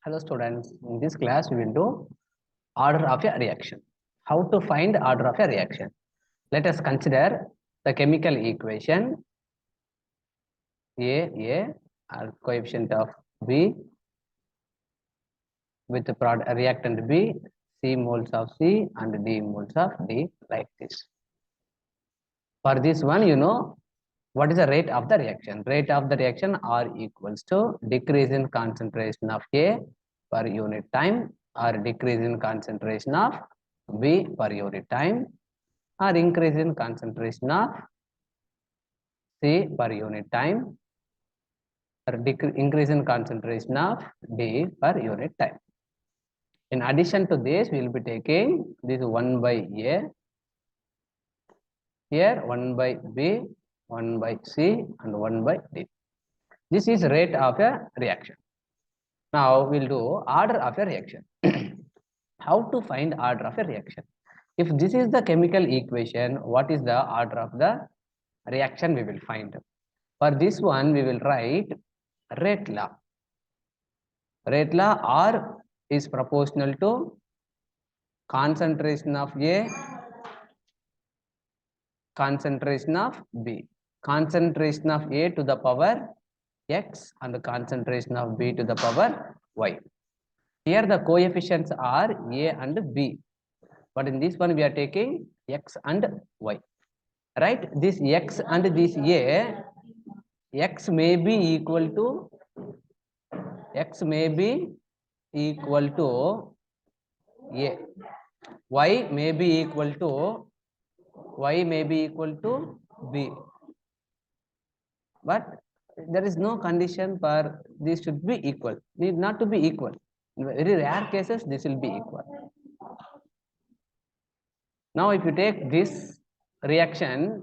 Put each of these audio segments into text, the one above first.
Hello students, in this class we will do order of a reaction. How to find order of a reaction? Let us consider the chemical equation A or coefficient of B with the product reactant B, C moles of C and D moles of D like this. For this one, you know what is the rate of the reaction? Rate of the reaction R equals to decrease in concentration of A per unit time or decrease in concentration of B per unit time or increase in concentration of C per unit time or increase in concentration of D per unit time. In addition to this, we will be taking this 1 by A, here 1 by B, 1 by C and 1 by D. This is rate of a reaction. Now we'll do order of a reaction. How to find order of a reaction? If this is the chemical equation, what is the order of the reaction we will find? For this one, we will write rate law. Rate law R is proportional to concentration of A, concentration of B. Concentration of A to the power X and the concentration of B to the power Y. Here the coefficients are A and B, but in this one we are taking X and Y, right? This X and this A, X may be equal to A, Y may be equal to B, but there is no condition for this should be equal. Need not to be equal. In very rare cases, this will be equal. Now, if you take this reaction,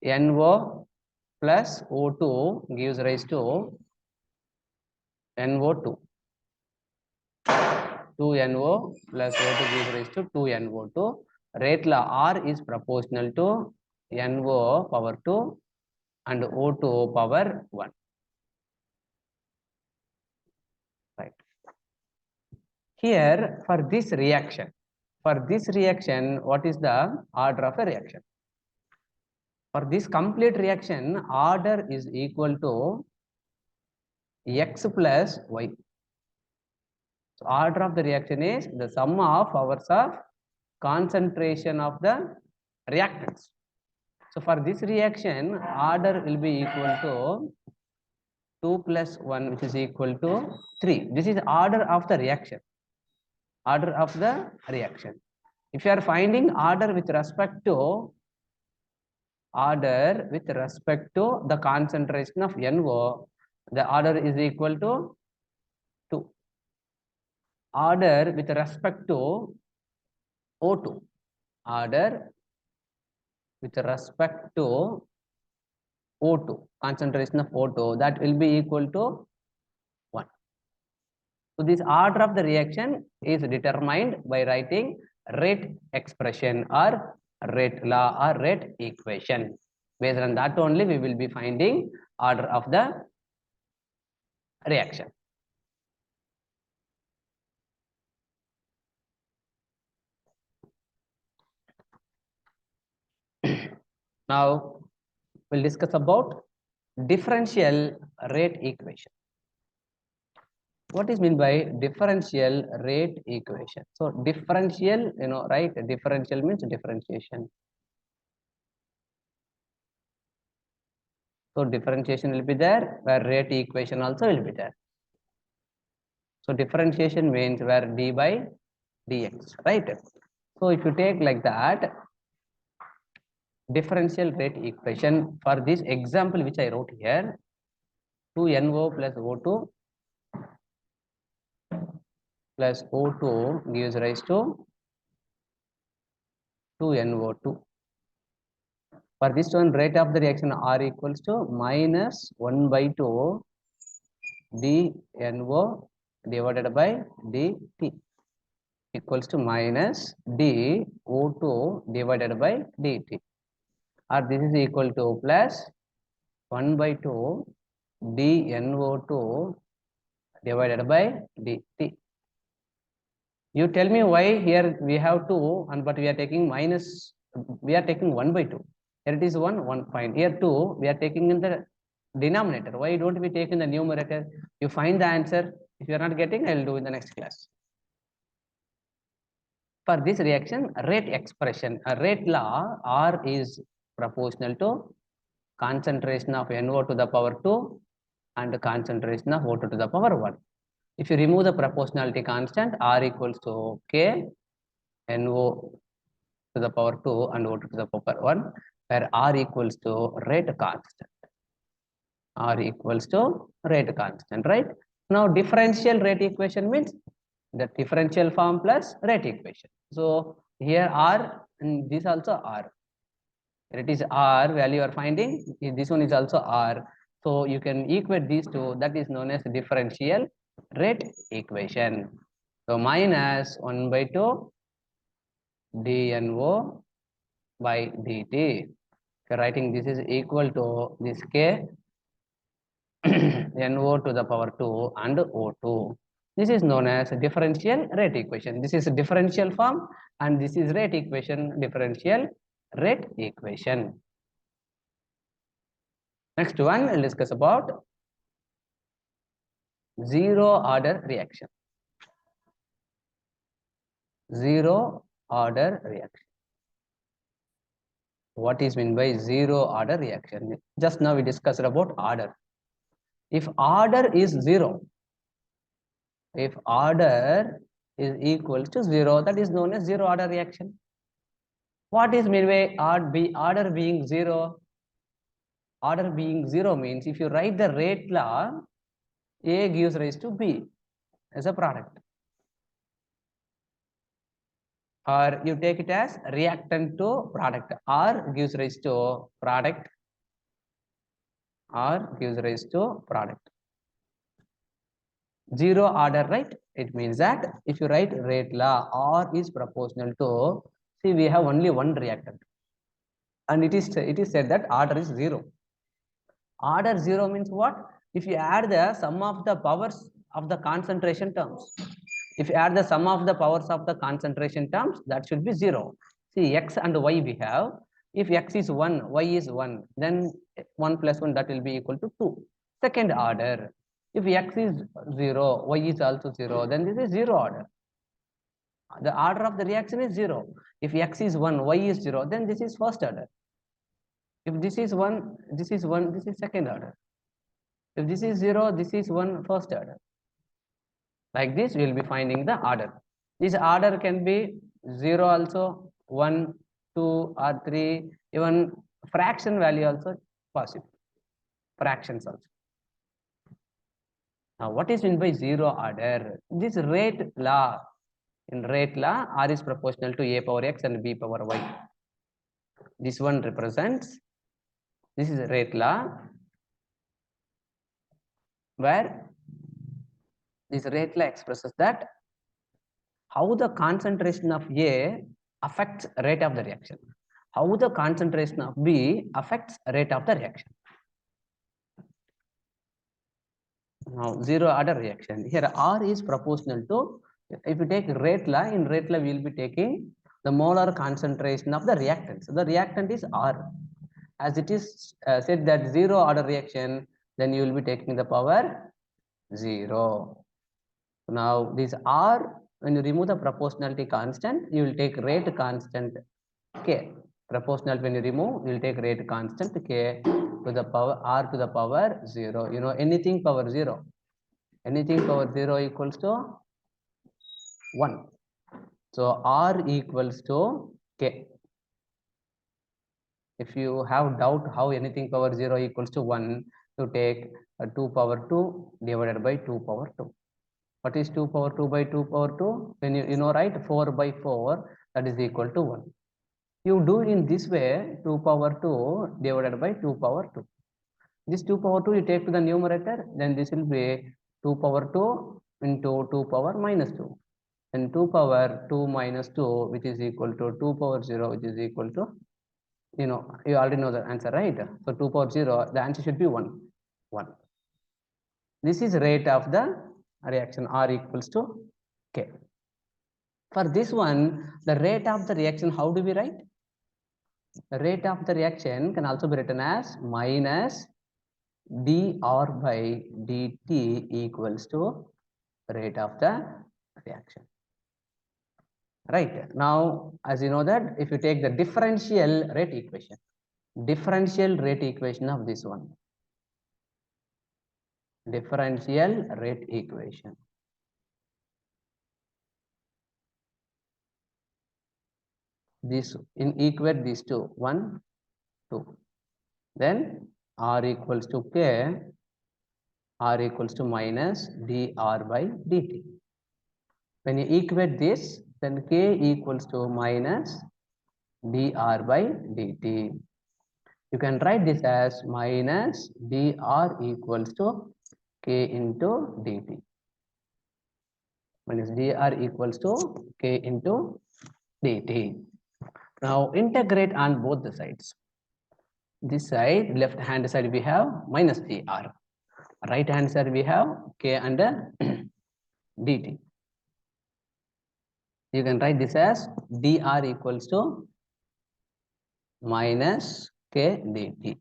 NO plus O2 gives rise to NO2. 2NO plus O2 gives rise to 2NO2. Rate law R is proportional to NO power 2 and O2 power 1. Right. Here for this reaction, what is the order of a reaction? For this complete reaction, order is equal to X plus Y. So order of the reaction is the sum of hours of concentration of the reactants. So for this reaction, order will be equal to 2 plus 1, which is equal to 3. This is order of the reaction. Order of the reaction. If you are finding order with respect to the concentration of NO, the order is equal to 2. Order with respect to O2, order with respect to O2, concentration of O2, that will be equal to 1. So this order of the reaction is determined by writing rate expression or rate law or rate equation. Based on that only we will be finding order of the reaction. Now we'll discuss about differential rate equation. What is meant by differential rate equation? So differential, right? Differential means differentiation. So differentiation will be there, where rate equation also will be there. So differentiation means where d by dx, right? So if you take like that, differential rate equation for this example which I wrote here, 2NO plus O2 plus O2 gives rise to 2NO2. For this one, rate of the reaction R equals to minus 1 by 2 dNO divided by dt. equals to minus d O2 divided by dt, or this is equal to plus 1 by 2 dNO2 divided by dt. You tell me why here we have 2 and but we are taking minus, we are taking 1 by 2. Here it is 1 fine. Here 2 we are taking in the denominator. Why don't we take in the numerator? You find the answer. If you are not getting, I will do in the next class. For this reaction, rate expression, a rate law, R is proportional to concentration of NO to the power 2 and concentration of O2 to the power 1. If you remove the proportionality constant, R equals to K NO to the power 2 and O2 to the power 1, where R equals to rate constant. R equals to rate constant, right? Now, differential rate equation means the differential form plus rate equation. So, here R and this also R. It is R value you are finding. This one is also R. So, you can equate these two. That is known as differential rate equation. So, minus 1 by 2 dNO by dt. So, writing this is equal to this K NO to the power 2 and O2. This is known as differential rate equation. This is a differential form and this is rate equation, differential rate equation. Next one, we'll discuss about zero order reaction. Zero order reaction. What is meant by zero order reaction? Just now we discussed about order. If order is zero, if order is equal to 0, that is known as zero order reaction. What is meant by order being 0? Order being 0 means if you write the rate law, A gives rise to B as a product. Or you take it as reactant to product. R gives rise to product. R gives rise to product. Zero order, right? It means that if you write rate law, R is proportional to, see, we have only one reactant. And it is said that order is 0. Order 0 means what? If you add the sum of the powers of the concentration terms. If you add the sum of the powers of the concentration terms, that should be 0. See, x and y we have. If x is 1, y is 1, then 1 plus 1, that will be equal to 2. Second order. If x is 0, y is also 0, then this is 0 order. The order of the reaction is 0. If x is 1, y is 0, then this is first order. If this is 1, this is 1, this is second order. If this is 0, this is 1, first order. Like this, we will be finding the order. This order can be 0 also, 1, 2, or 3, even fraction value also possible. Fractions also. Now, what is meant by zero order? This rate law. In rate law, R is proportional to A power X and B power Y. This one represents, this is a rate law, where this rate law expresses that how the concentration of A affects rate of the reaction, how the concentration of B affects rate of the reaction. Now, zero order reaction. Here R is proportional to, if you take rate law, in rate law we will be taking the molar concentration of the reactant. So the reactant is R. As it is said that zero order reaction, then you will be taking the power 0. Now this R, when you remove the proportionality constant, you will take rate constant K. Proportional when you remove, you will take rate constant K to the power R to the power 0. You know, anything power 0. Anything power 0 equals to 1. So R equals to K. If you have doubt how anything power 0 equals to 1, you take 2 power 2 divided by 2 power 2. What is 2 power 2 by 2 power 2? When you know, right, 4 by 4, that is equal to 1. You do in this way, 2 power 2 divided by 2 power 2. This 2 power 2 you take to the numerator, then this will be 2 power 2 into 2 power minus 2. and 2 power 2 minus 2, which is equal to 2 power 0, which is equal to, you already know the answer, right? So 2 power 0, the answer should be 1. This is rate of the reaction, R equals to K. For this one, the rate of the reaction, how do we write? The rate of the reaction can also be written as minus dr by dt equals to rate of the reaction. Right. Now, as you know that if you take the differential rate equation of this one, differential rate equation. This equate these two, 1, 2. Then R equals to K, R equals to minus dr by dt. When you equate this, then K equals to minus dr by dt. You can write this as minus dr equals to K into dt. Minus dr equals to K into dt. Now integrate on both the sides. This side, left hand side, we have minus dr. Right hand side, we have K under dt. You can write this as dr equals to minus K dt.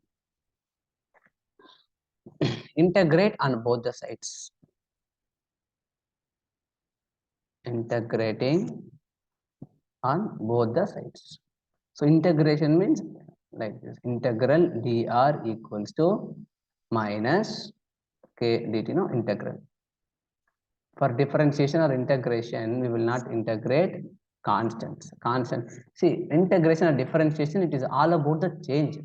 Integrate on both the sides. Integrating on both the sides. So integration means like this, integral dr equals to minus K dt, no, integral. For differentiation or integration, we will not integrate constants. See, integration or differentiation, it is all about the change.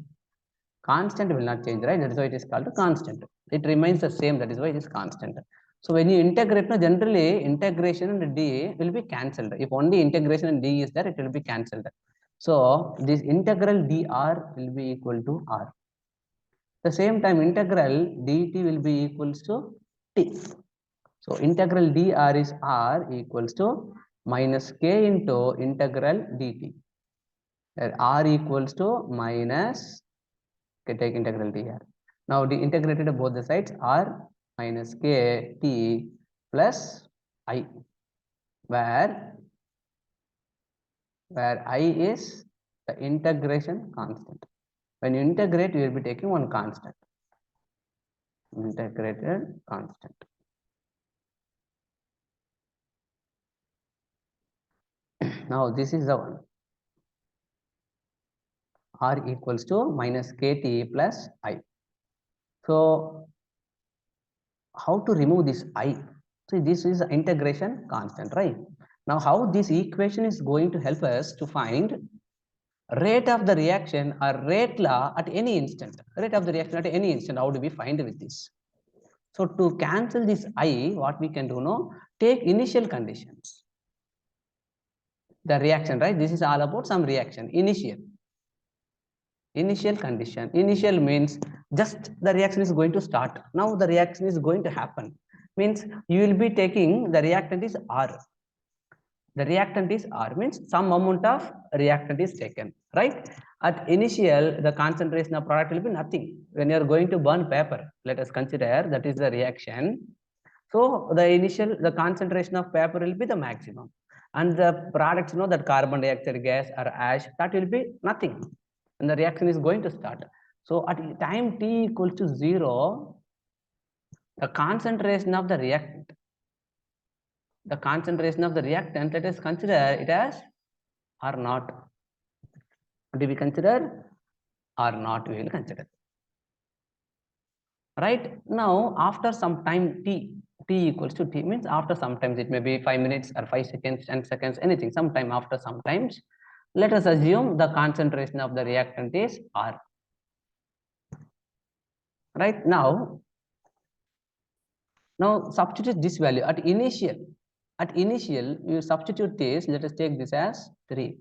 Constant will not change, right? That is why it is called a constant. It remains the same, that is why it is constant. So when you integrate, generally integration and d will be cancelled. If only integration and d is there, it will be cancelled. So this integral dr will be equal to r. The same time integral dt will be equals to t. So integral dr is r equals to minus k into integral dt. R equals to minus, okay, take integral dr. Now the integrated both the sides, r minus k t plus I, where I is the integration constant. When you integrate, you will be taking one constant. Integrated constant. Now this is the one. R equals to minus kt plus I. So how to remove this I? So this is the integration constant, right? Now how this equation is going to help us to find rate of the reaction or rate law at any instant. Rate of the reaction at any instant, how do we find with this? So to cancel this I, what we can do now, take initial conditions. The reaction, right? This is all about some reaction, initial condition. Initial means just the reaction is going to start. Now the reaction is going to happen. Means you will be taking the reactant is R. The reactant is R means some amount of reactant is taken, right? At initial, the concentration of product will be nothing. When you are going to burn paper, let us consider that is the reaction. So the concentration of paper will be the maximum. And the products, that carbon dioxide gas or ash, that will be nothing. And the reaction is going to start. So at time t equals to 0, the concentration of the reactant, let us consider it as R naught. Do we consider R naught? We will consider. Right now, after some time t equals to t means after sometimes it may be 5 minutes or 5 seconds, 10 seconds, anything. Sometime after sometimes, let us assume the concentration of the reactant is R. Right now substitute this value at initial. At initial, you substitute this. Let us take this as 3.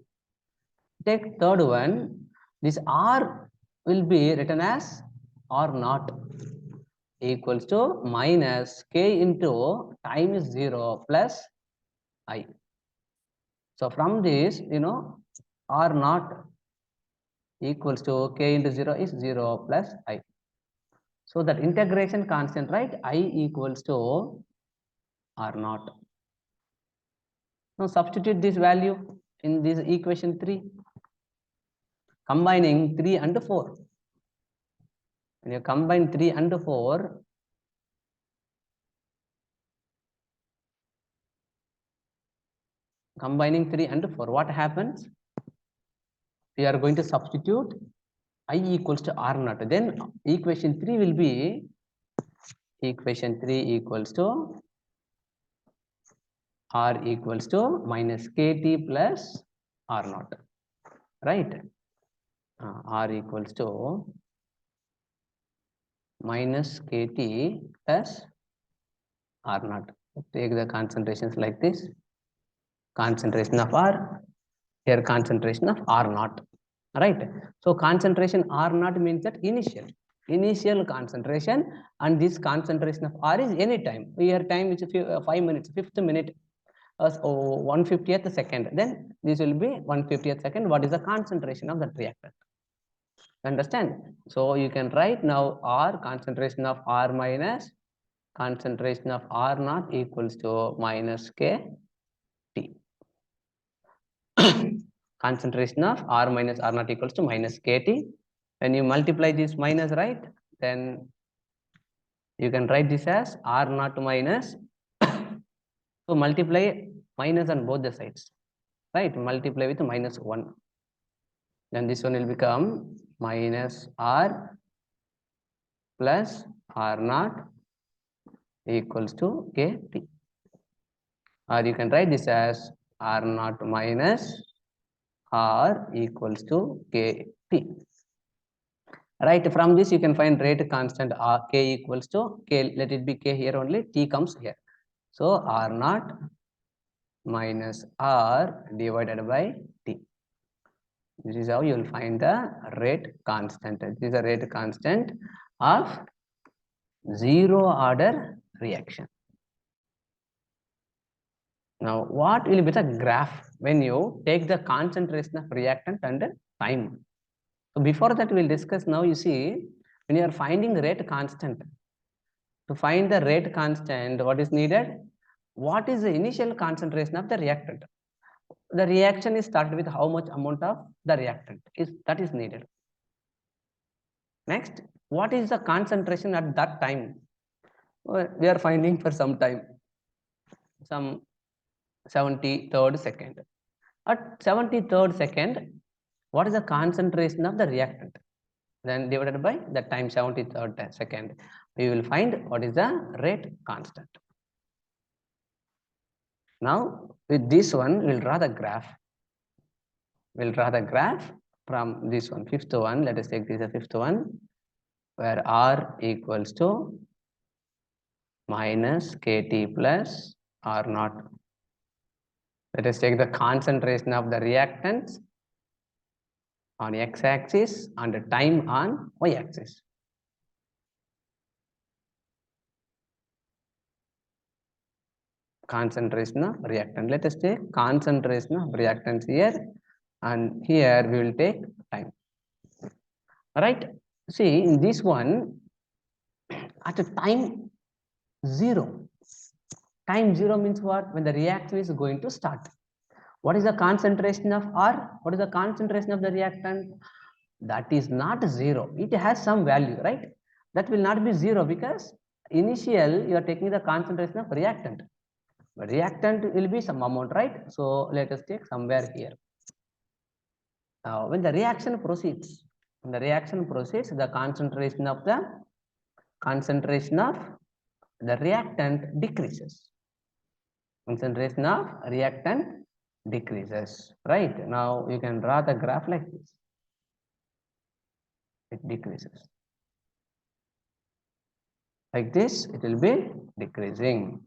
Take third one. This R will be written as R naught equals to minus k into time is 0 plus I. So from this, R naught equals to K into 0 is 0 plus I. So that integration constant, right? I equals to R naught. Now substitute this value in this equation 3. Combining 3 and 4. When you combine 3 and 4, combining 3 and 4, what happens? We are going to substitute I equals to R naught. Then equation 3 will be equation 3 equals to R equals to minus KT plus R naught. Right? R equals to minus KT plus R naught. Take the concentrations like this. Concentration of R, here concentration of R naught. Right? So concentration R naught means that initial concentration, and this concentration of R is any time. Here time is 5 minutes, 5th minute, 1/50th second. Then this will be 1/50th second. What is the concentration of that reactant? Understand? So you can write now R, concentration of R minus concentration of R naught equals to minus K T. Concentration of R minus R naught equals to minus KT. When you multiply this minus, right, then you can write this as R naught minus. So multiply minus on both the sides, right? Multiply with minus 1. Then this one will become minus R plus R naught equals to KT. Or you can write this as R naught minus R equals to KT. Right, from this you can find rate constant R, K equals to K, let it be K here only, T comes here. So R naught minus R divided by T. This is how you will find the rate constant. This is a rate constant of zero order reaction. Now, what will be the graph when you take the concentration of reactant and time? So before that, we'll discuss now. You see, when you are finding rate constant, to find the rate constant, what is needed? What is the initial concentration of the reactant? The reaction is started with how much amount of the reactant that is needed. Next, what is the concentration at that time? We are finding for some time, some 73rd second. At 73rd second, what is the concentration of the reactant? Then divided by the time 73rd second, we will find what is the rate constant. Now, with this one, we'll draw the graph. We'll draw the graph from this one, 5th one. Let us take this as 5th one, where R equals to minus KT plus R naught. Let us take the concentration of the reactants on x-axis and the time on y-axis. Concentration of reactant. Let us take concentration of reactants here, and here we will take time. All right. See, in this one, at a time 0. Time 0 means what? When the reaction is going to start. What is the concentration of R? What is the concentration of the reactant? That is not 0. It has some value, right? That will not be 0 because initial you are taking the concentration of reactant. But reactant will be some amount, right? So let us take somewhere here. Now, when the reaction proceeds, the concentration of the reactant decreases. Concentration of reactant decreases. Right? Now you can draw the graph like this. It decreases. Like this, it will be decreasing.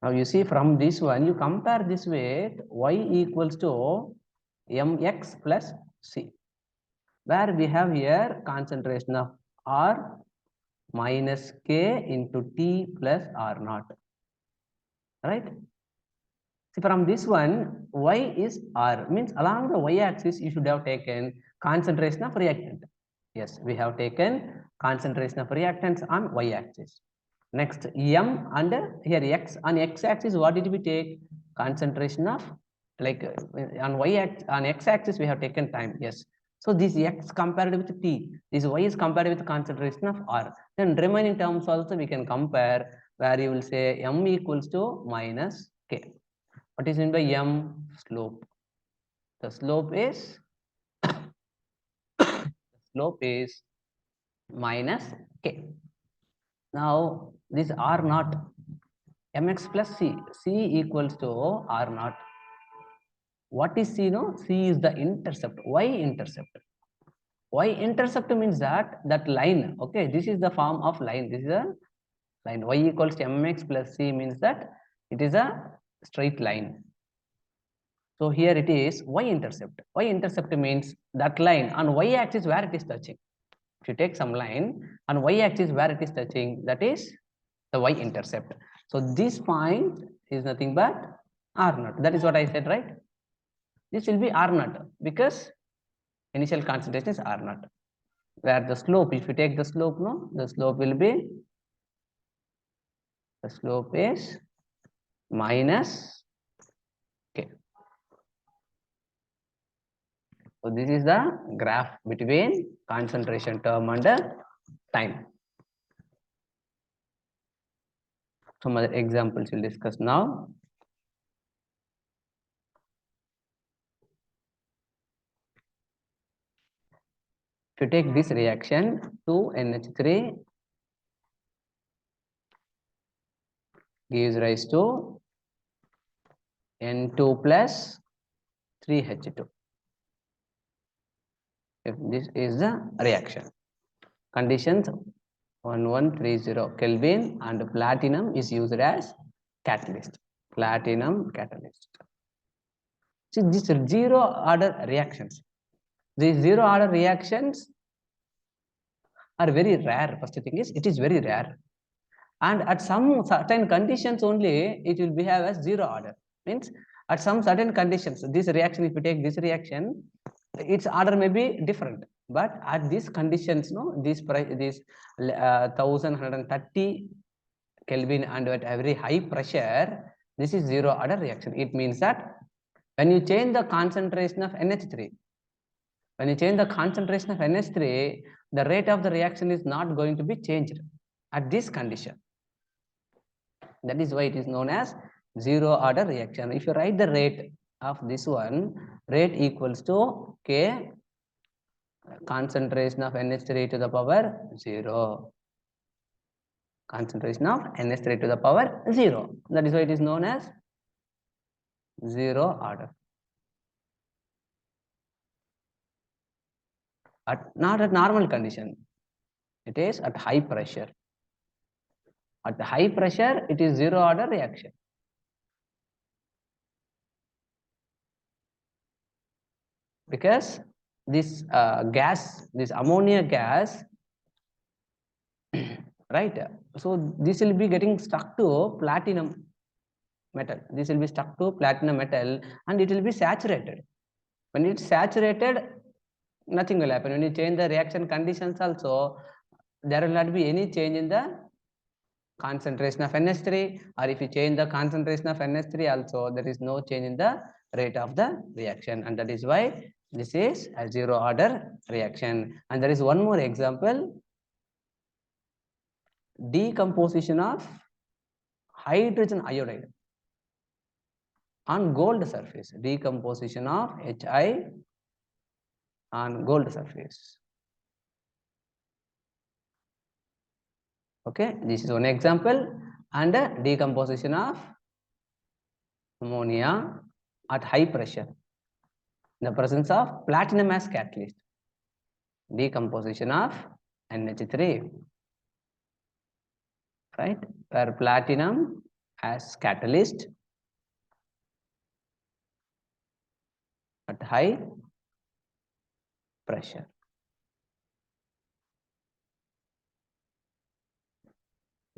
Now you see from this one, you compare this with y equals to mx plus c, where we have here concentration of R minus K into T plus R naught. Right? See, from this one, Y is R, means along the Y axis, you should have taken concentration of reactant. Yes, we have taken concentration of reactants on Y axis. Next, M and here X. On X axis, what did we take? Concentration of, like on Y axis, on X axis, we have taken time. Yes. So this X compared with T, this Y is compared with concentration of R. Then remaining terms also we can compare, where you will say M equals to minus K. What is meant by M? Slope. The slope is minus K. Now this R naught, Mx plus C, C equals to R naught. What is C? No, C is the intercept. Y intercept. Y intercept means that line. Okay, this is the form of line. This is a line. Y equals to Mx plus C means that it is a straight line. So here it is Y intercept. Y intercept means that line on Y axis where it is touching. If you take some line on Y axis where it is touching, that is the Y intercept. So this point is nothing but R naught. That is what I said, right? This will be R naught because initial concentration is R naught. Where the slope, if you take the slope, no, the slope will be, the slope is minus K. So this is the graph between concentration term and time. Some other examples we'll discuss now. If you take this reaction, 2NH3 gives rise to N2 plus 3H2. If this is the reaction, conditions 1130 Kelvin, and platinum is used as catalyst. Platinum catalyst. See, these are zero order reactions. These zero order reactions are very rare. First thing is, it is very rare. And at some certain conditions only, it will behave as zero order. Means at some certain conditions, this reaction, if you take this reaction, its order may be different. But at these conditions, no, this 1130 Kelvin and at very high pressure, this is zero order reaction. It means that when you change the concentration of NH3, when you change the concentration of NH3, the rate of the reaction is not going to be changed at this condition. That is why it is known as zero order reaction. If you write the rate of this one, rate equals to K concentration of NH3 to the power 0. Concentration of NH3 to the power 0. That is why it is known as zero order. Not at normal condition. It is at high pressure. At the high pressure, it is zero order reaction. Because this gas, this ammonia gas, right? So this will be getting stuck to platinum metal. This will be stuck to platinum metal and it will be saturated. When it's saturated, nothing will happen. When you change the reaction conditions also, there will not be any change in the concentration of NH3, or if you change the concentration of NH3 also, there is no change in the rate of the reaction, and that is why this is a zero order reaction. And there is one more example, decomposition of hydrogen iodide on gold surface, decomposition of Hi on gold surface. Okay, this is one example, and decomposition of ammonia at high pressure in the presence of platinum as catalyst, decomposition of NH3, right, where platinum as catalyst at high pressure.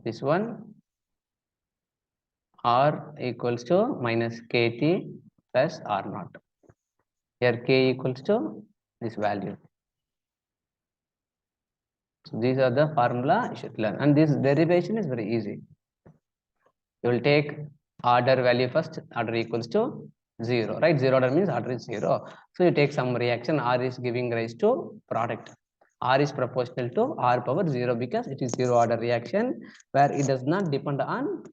This one R equals to minus KT plus R naught. Here K equals to this value. So these are the formula you should learn, and this derivation is very easy. You will take order value first, order equals to 0, right? Zero order means order is 0. So you take some reaction, R is giving rise to product. R is proportional to R power 0 because it is zero order reaction where it does not depend on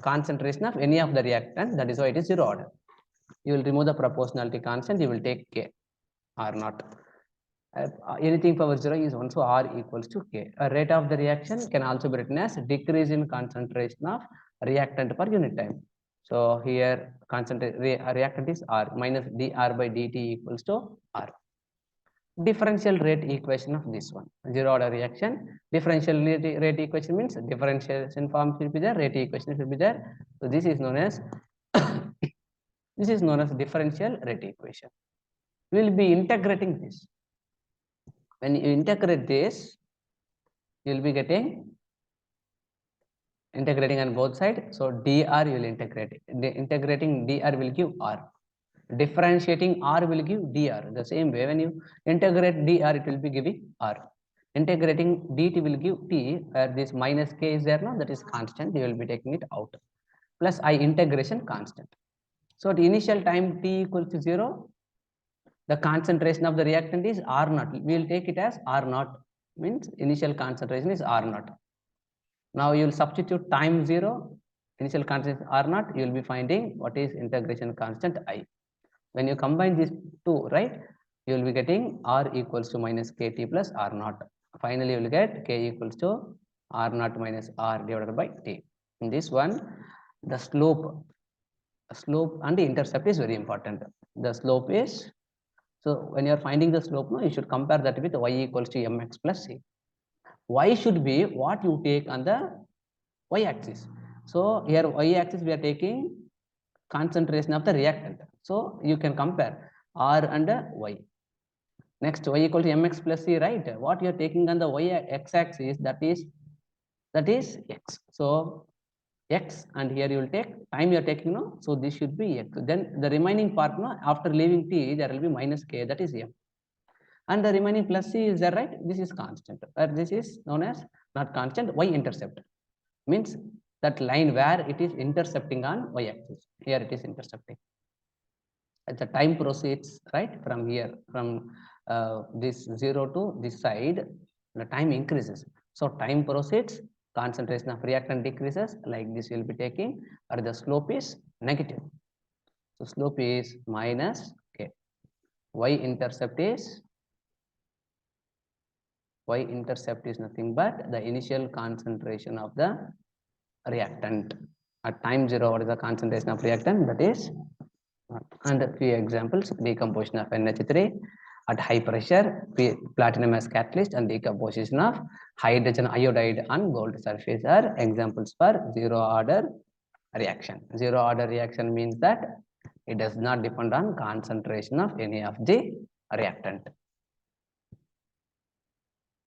concentration of any of the reactant. That is why it is zero order. You will remove the proportionality constant, you will take K, R naught. Anything power 0 is 1, so R equals to K. A rate of the reaction can also be written as decrease in concentration of reactant per unit time. So here reactant is R minus dR by dt equals to R. Differential rate equation of this one, zero order reaction. Differential rate equation means differentiation form will be there, rate equation will be there. So this is known as this is known as differential rate equation. We will be integrating this. When you integrate this, you will be getting integrating on both sides. So dr you will integrate. Integrating dr will give r. Differentiating r will give dr. The same way, when you integrate dr, it will be giving r. Integrating dt will give t, where this minus k is there now, that is constant. You will be taking it out. Plus I integration constant. So at initial time t equals to 0, the concentration of the reactant is R naught. We will take it as R naught, means initial concentration is R naught. Now you will substitute time 0, initial concentration R naught, you will be finding what is integration constant I. When you combine these two, right, you will be getting R equals to minus KT plus R naught. Finally, you will get K equals to R naught minus R divided by T. In this one, the slope and the intercept is very important. The slope is, so when you are finding the slope, no, you should compare that with y equals to mx plus c. Y should be what you take on the y-axis. So here y-axis we are taking concentration of the reactant. So you can compare R and y. Next, y equal to mx plus c, right? What you are taking on the x-axis, that is x. So x, and here you will take time you are taking, no, so this should be x. Then the remaining part, no, after leaving t, there will be minus k, that is m, and the remaining plus c is there, right? This is constant, this is known as not constant, y intercept, means that line where it is intercepting on y axis. Here it is intercepting. As the time proceeds, right, from here, from this 0 to this side, the time increases. So time proceeds, concentration of reactant decreases, like this will be taking, or the slope is negative. So slope is minus k. Y-intercept is nothing but the initial concentration of the reactant. At time 0, what is the concentration of reactant? That is, and a few examples: decomposition of NH3 at high pressure, platinum as catalyst, and decomposition of hydrogen iodide on gold surface are examples for zero order reaction. Zero order reaction means that it does not depend on concentration of any of the reactant.